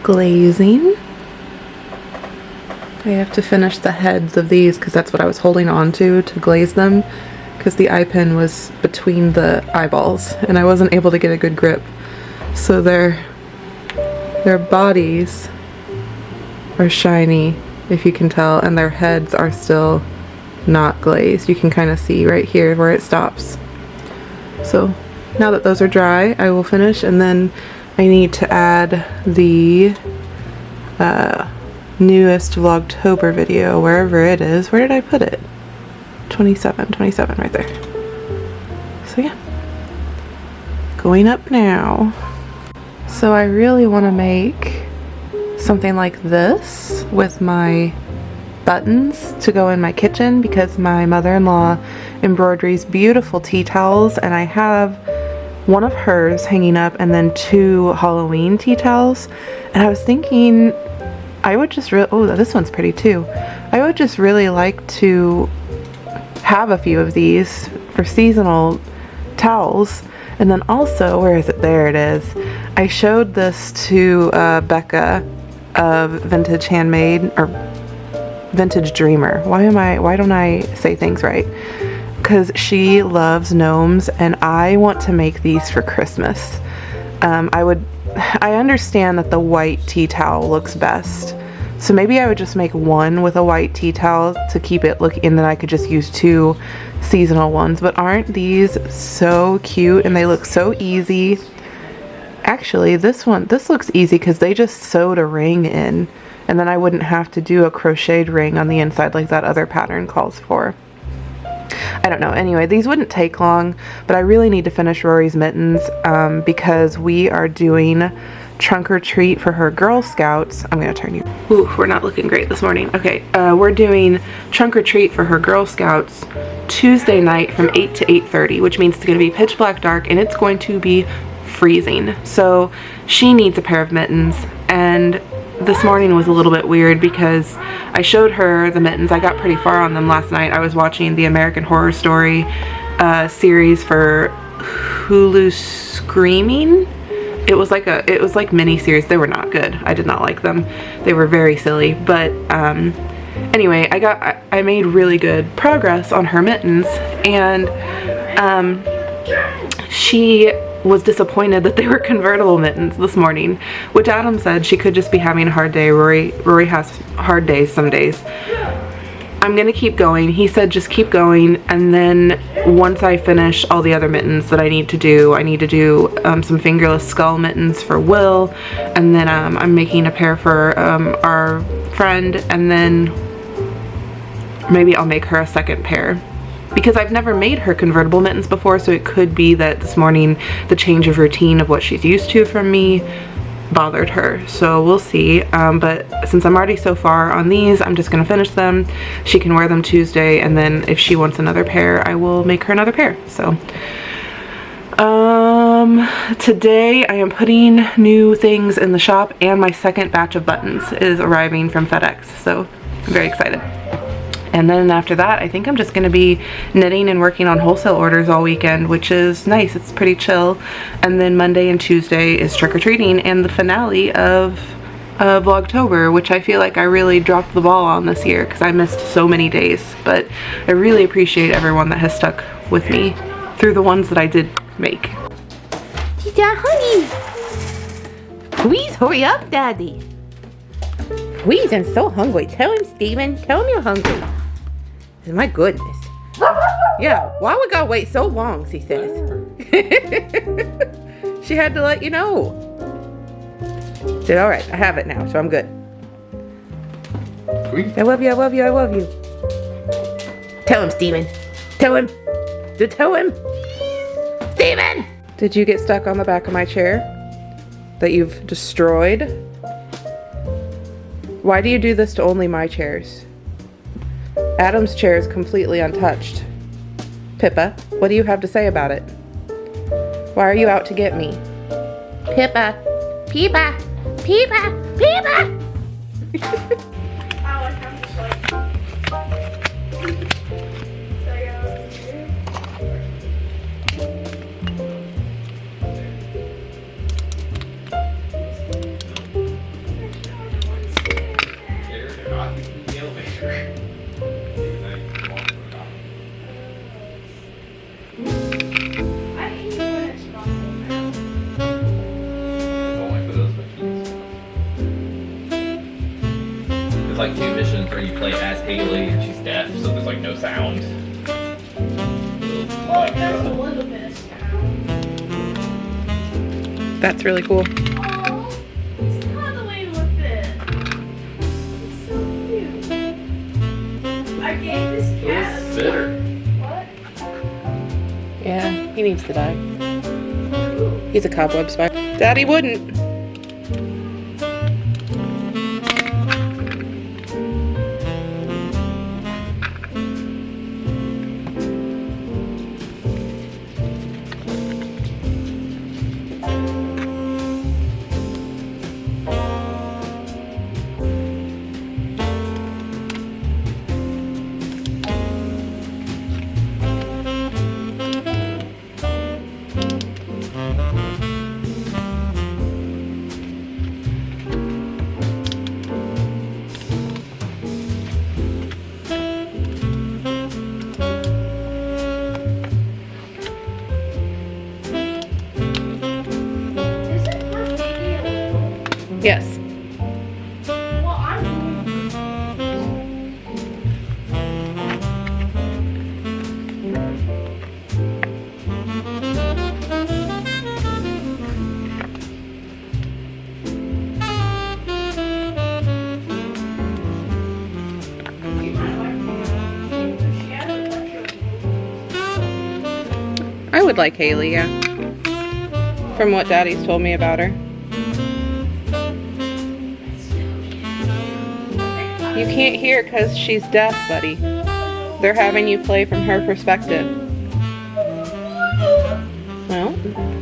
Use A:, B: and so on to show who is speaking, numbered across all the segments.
A: glazing. I have to finish the heads of these because that's what I was holding on to glaze them, because the eye pin was between the eyeballs and I wasn't able to get a good grip. So their bodies are shiny, if you can tell, and their heads are still not glazed. You can kind of see right here where it stops. So now that those are dry, I will finish, and then I need to add the newest Vlogtober video, wherever it is. Where did I put it? 27 right there. So yeah, going up now. So I really want to make something like this with my buttons to go in my kitchen, because my mother-in-law embroideries beautiful tea towels, and I have one of hers hanging up and then 2 Halloween tea towels, and I was thinking I would just oh, this one's pretty too. I would just really like to have a few of these for seasonal towels. And then also, where is it? There it is. I showed this to Becca of Vintage Handmade, or Vintage Dreamer. Why don't I say things right? Because she loves gnomes, and I want to make these for Christmas. I understand that the white tea towel looks best, so maybe I would just make one with a white tea towel to keep it looking, and then I could just use 2 seasonal ones. But aren't these so cute, and they look so easy? Actually, this looks easy because they just sewed a ring in, and then I wouldn't have to do a crocheted ring on the inside like that other pattern calls for. I don't know. Anyway, these wouldn't take long, but I really need to finish Rory's mittens because we are doing trunk or treat for her Girl Scouts. I'm going to turn you. Ooh, we're not looking great this morning. Okay, we're doing trunk or treat for her Girl Scouts Tuesday night from 8 to 8:30, which means it's going to be pitch black dark, and it's going to be freezing. So she needs a pair of mittens, and this morning was a little bit weird because I showed her the mittens. I got pretty far on them last night. I was watching the American Horror Story series for Hulu Screaming. It was like mini series. They were not good. I did not like them. They were very silly. But anyway, I made really good progress on her mittens, and she was disappointed that they were convertible mittens this morning, which Adam said she could just be having a hard day. Rory has hard days some days. I'm gonna keep going. He said just keep going, and then once I finish all the other mittens that I need to do some fingerless skull mittens for Will, and then I'm making a pair for our friend, and then maybe I'll make her a second pair, because I've never made her convertible mittens before, so it could be that this morning the change of routine of what she's used to from me bothered her. So we'll see. But since I'm already so far on these, I'm just going to finish them. She can wear them Tuesday, and then if she wants another pair, I will make her another pair. So today I am putting new things in the shop, and my second batch of buttons is arriving from FedEx. So I'm very excited. And then after that, I think I'm just going to be knitting and working on wholesale orders all weekend, which is nice. It's pretty chill. And then Monday and Tuesday is trick-or-treating and the finale of Vlogtober, which I feel like I really dropped the ball on this year because I missed so many days. But I really appreciate everyone that has stuck with me through the ones that I did make.
B: She's not hungry. Please hurry up, Daddy. Please, I'm so hungry. Tell him, Steven. Tell him you're hungry. My goodness. Yeah, why we gotta wait so long, she says. She had to let you know. Said, all right, I have it now, so I'm good. I love you, I love you, I love you. Tell him, Steven. Tell him. Just tell him. Steven!
A: Did you get stuck on the back of my chair that you've destroyed? Why do you do this to only my chairs? Adam's chair is completely untouched. Pippa, what do you have to say about it? Why are you out to get me?
B: Pippa. Pippa. Pippa. Pippa.
C: play as Haley, and she's deaf, so there's like no sound.
D: Well, there's a little bit of sound.
A: That's really cool.
D: Oh, he's cuddling with it. It's so cute. I gave this cat a
C: Sitter.
D: What?
A: Yeah, he needs to die. He's a cobweb spider. Daddy wouldn't.
D: Is it first video?
A: Yes.
D: Well, I'm doing
A: I would like Haley, yeah. From what Daddy's told me about her. You can't hear because she's deaf, buddy. They're having you play from her perspective. Well,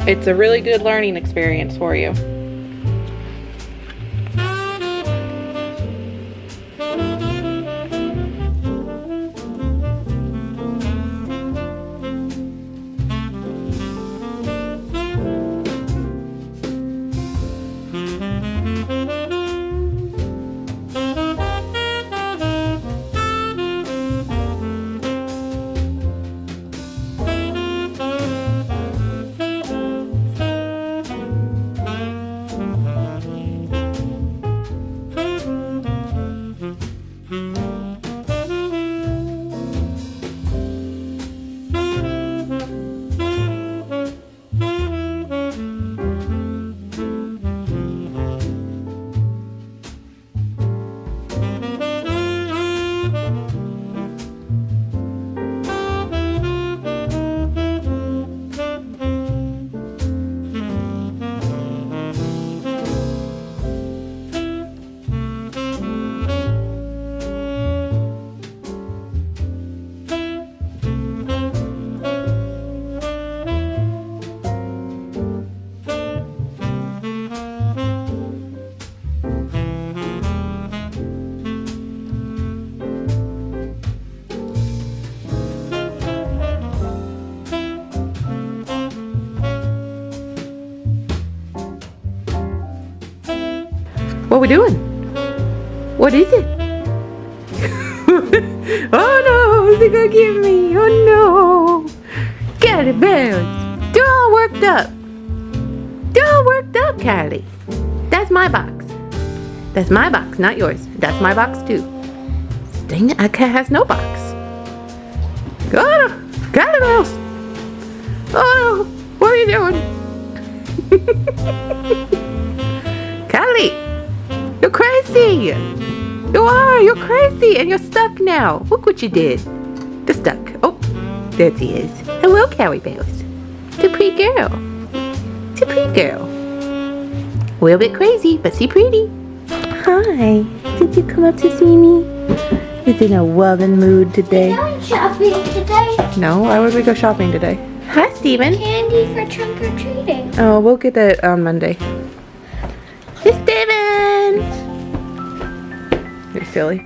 A: it's a really good learning experience for you. What we doing? What is it? Oh no, is it gonna get me? Oh no. Get it, Bells. They're all worked up. They're all worked up, Kylie. That's my box. That's my box, not yours. That's my box too. Sting, a cat has no box. Oh no. Got it, Bells. Oh no. What are you doing? Kylie. You're crazy! You are! You're crazy! And you're stuck now! Look what you did! You're stuck. Oh, there he is. Hello, Cowie Bells. It's a pretty girl. It's a pretty girl. A little bit crazy, but see pretty. Hi. Did you come up to see me? You're in a loving mood today.
D: We're going shopping today.
A: No, why would we go shopping today? Hi, Steven.
D: Candy for trunk or treating.
A: Oh, we'll get that on Monday. Hey, Steven! You're silly.